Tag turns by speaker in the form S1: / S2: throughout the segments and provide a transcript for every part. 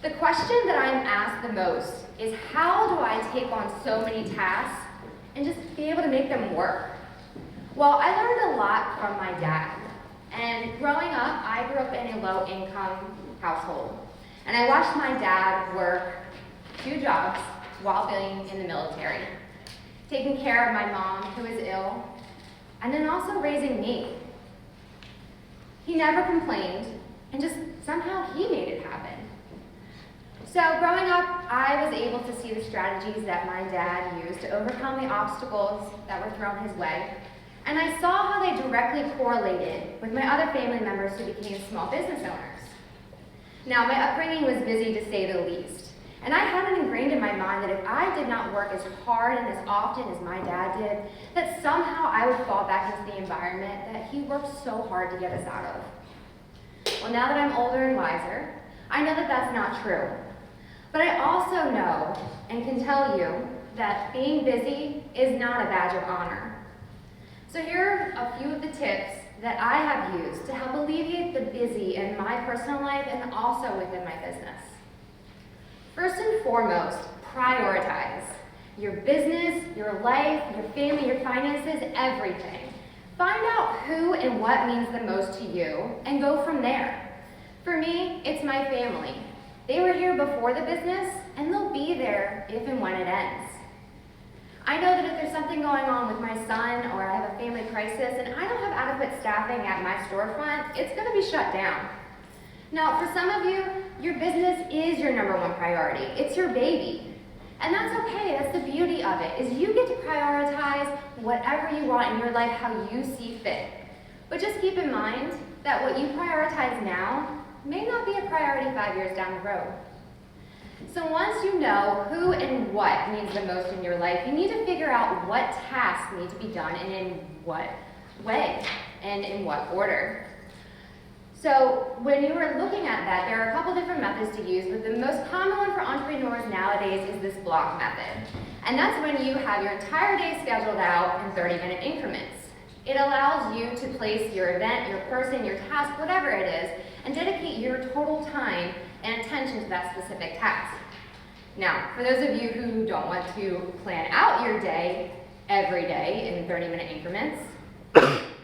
S1: The question that I'm asked the most is, how do I take on so many tasks and just be able to make them work? Well, I learned a lot from my dad. And growing up, I grew up in a low-income household. And I watched my dad work 2 jobs while being in the military, taking care of my mom, who is ill, and then also raising me. He never complained, and just somehow he made it happen. So growing up, I was able to see the strategies that my dad used to overcome the obstacles that were thrown his way, and I saw how they directly correlated with my other family members who became small business owners. Now, my upbringing was busy to say the least, and I had it ingrained in my mind that if I did not work as hard and as often as my dad did, that somehow I would fall back into the environment that he worked so hard to get us out of. Well, now that I'm older and wiser, I know that that's not true. But I also know and can tell you that being busy is not a badge of honor. So here are a few of the tips that I have used to help alleviate the busy in my personal life and also within my business. First and foremost, prioritize. Your business, your life, your family, your finances, everything. Find out who and what means the most to you and go from there. For me, it's my family. They were here before the business, and they'll be there if and when it ends. I know that if there's something going on with my son or I have a family crisis and I don't have adequate staffing at my storefront, it's going to be shut down. Now, for some of you, your business is your #1 priority. It's your baby. And that's okay. That's the beauty of it, is you get to prioritize whatever you want in your life how you see fit. But just keep in mind that what you prioritize now may not be a priority 5 years down the road. So once you know who and what means the most in your life, you need to figure out what tasks need to be done and in what way and in what order. So when you are looking at that, there are a couple different methods to use, but the most common one for entrepreneurs nowadays is this block method. And that's when you have your entire day scheduled out in 30-minute increments. It allows you to place your event, your person, your task, whatever it is, and dedicate your total time and attention to that specific task. Now, for those of you who don't want to plan out your day every day in 30-minute increments,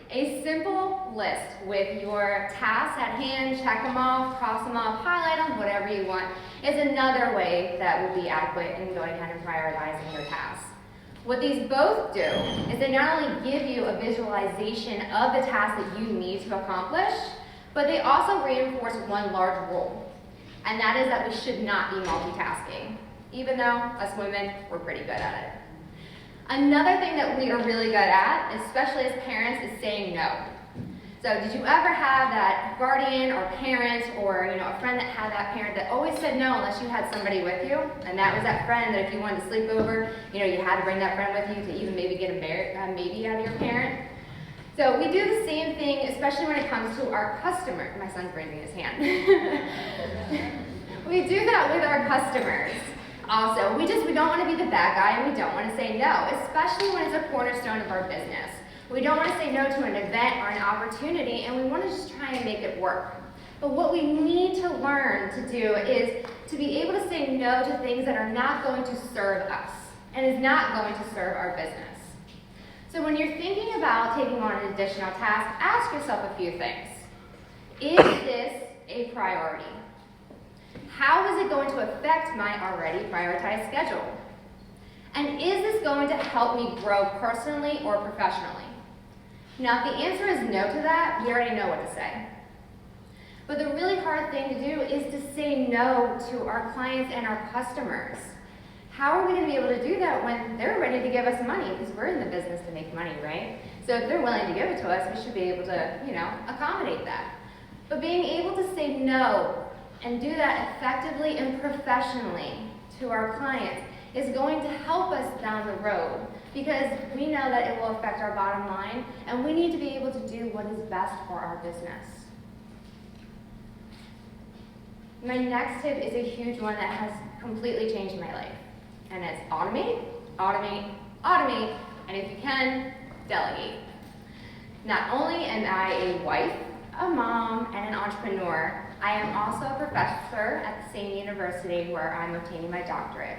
S1: a simple list with your tasks at hand, check them off, cross them off, highlight them, whatever you want, is another way that will be adequate in going ahead and prioritizing your tasks. What these both do is they not only give you a visualization of the task that you need to accomplish, but they also reinforce one large rule, and that is that we should not be multitasking, even though us women, we're pretty good at it. Another thing that we are really good at, especially as parents, is saying no. So did you ever have that guardian or parent or a friend that had that parent that always said no unless you had somebody with you? And that was that friend that if you wanted to sleep over, you had to bring that friend with you to even maybe get a maybe out of your parent. So we do the same thing, especially when it comes to our customers. My son's raising his hand. We do that with our customers. Also, we don't want to be the bad guy and we don't want to say no, especially when it's a cornerstone of our business. We don't want to say no to an event or an opportunity, and we want to just try and make it work. But what we need to learn to do is to be able to say no to things that are not going to serve us and is not going to serve our business. So when you're thinking about taking on an additional task, ask yourself a few things. Is this a priority? How is it going to affect my already prioritized schedule? And is this going to help me grow personally or professionally? Now, if the answer is no to that, we already know what to say. But the really hard thing to do is to say no to our clients and our customers. How are we going to be able to do that when they're ready to give us money? Because we're in the business to make money, right? So if they're willing to give it to us, we should be able to, accommodate that. But being able to say no and do that effectively and professionally to our clients is going to help us down the road, because we know that it will affect our bottom line, and we need to be able to do what is best for our business. My next tip is a huge one that has completely changed my life, and it's automate, automate, automate, and if you can, delegate. Not only am I a wife, a mom, and an entrepreneur, I am also a professor at the same university where I'm obtaining my doctorate.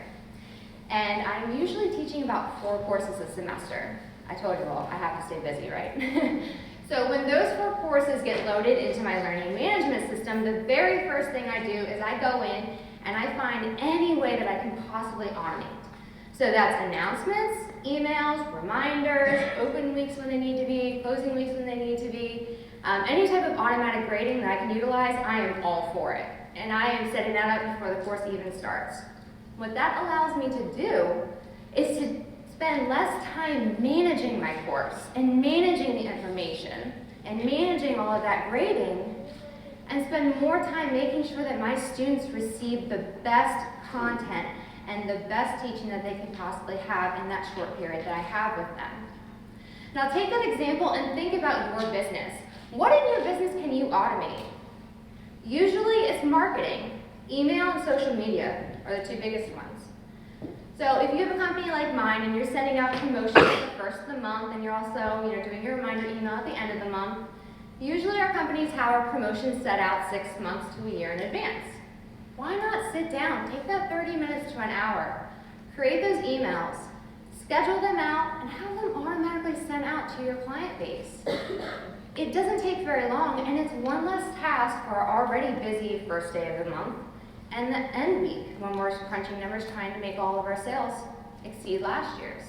S1: And I'm usually teaching about 4 courses a semester. I told you all, I have to stay busy, right? So when those 4 courses get loaded into my learning management system, the very first thing I do is I go in and I find any way that I can possibly automate. So that's announcements, emails, reminders, open weeks when they need to be, closing weeks when they need to be. Any type of automatic grading that I can utilize, I am all for it. And I am setting that up before the course even starts. What that allows me to do is to spend less time managing my course and managing the information and managing all of that grading, and spend more time making sure that my students receive the best content and the best teaching that they can possibly have in that short period that I have with them. Now take that example and think about your business. What in your business can you automate? Usually it's marketing. Email and social media are the 2 biggest ones. So if you have a company like mine and you're sending out promotions at the first of the month and you're also doing your reminder email at the end of the month, usually our companies have our promotions set out 6 months to a year in advance. Why not sit down, take that 30 minutes to an hour, create those emails, schedule them out, and have them automatically sent out to your client base. It doesn't take very long, and it's one less task for our already busy first day of the month and the end week when we're crunching numbers trying to make all of our sales exceed last year's.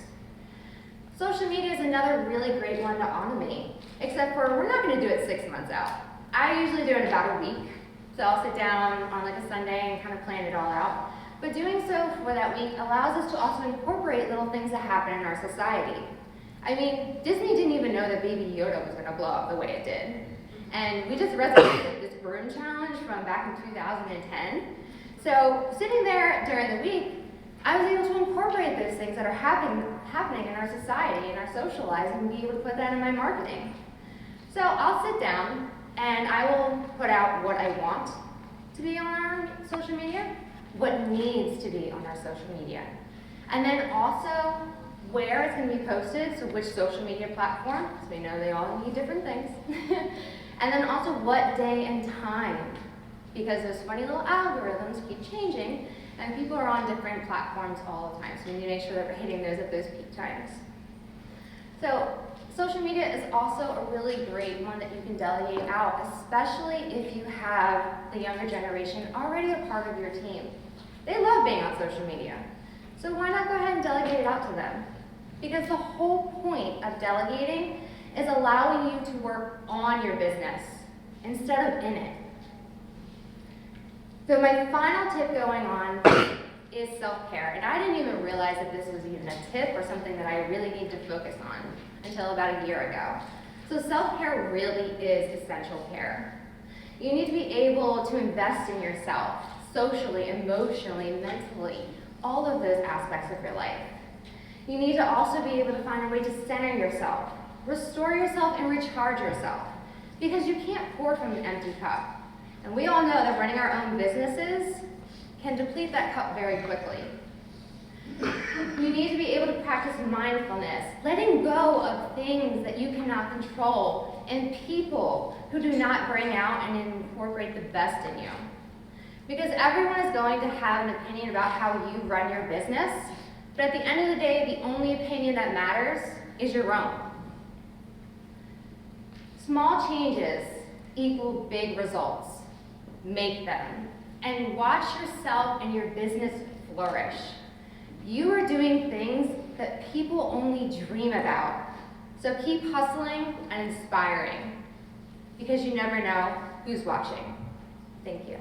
S1: Social media is another really great one to automate, except for we're not going to do it 6 months out. I usually do it in about a week. So I'll sit down on like a Sunday and kind of plan it all out. But doing so for that week allows us to also incorporate little things that happen in our society. I mean, Disney didn't even know that Baby Yoda was going to blow up the way it did. And we just resurrected this broom challenge from back in 2010. So sitting there during the week, I was able to incorporate those things that are happening in our society and our social lives and be able to put that in my marketing. So I'll sit down and I will put out what I want to be on our social media, what needs to be on our social media, and then also where it's going to be posted, so which social media platform, because we know they all need different things, and then also what day and time, because those funny little algorithms keep changing, and people are on different platforms all the time, so we need to make sure that we're hitting those at those peak times. So social media is also a really great one that you can delegate out, especially if you have the younger generation already a part of your team. They love being on social media, so why not go ahead and delegate it out to them? Because the whole point of delegating is allowing you to work on your business instead of in it. So my final tip going on is self-care. And I didn't even realize that this was even a tip or something that I really need to focus on until about a year ago. So self-care really is essential care. You need to be able to invest in yourself, socially, emotionally, mentally, all of those aspects of your life. You need to also be able to find a way to center yourself, restore yourself, and recharge yourself. Because you can't pour from an empty cup. And we all know that running our own businesses can deplete that cup very quickly. You need to be able to practice mindfulness, letting go of things that you cannot control, and people who do not bring out and incorporate the best in you. Because everyone is going to have an opinion about how you run your business, but at the end of the day, the only opinion that matters is your own. Small changes equal big results. Make them. And watch yourself and your business flourish. You are doing things that people only dream about. So keep hustling and inspiring, because you never know who's watching. Thank you.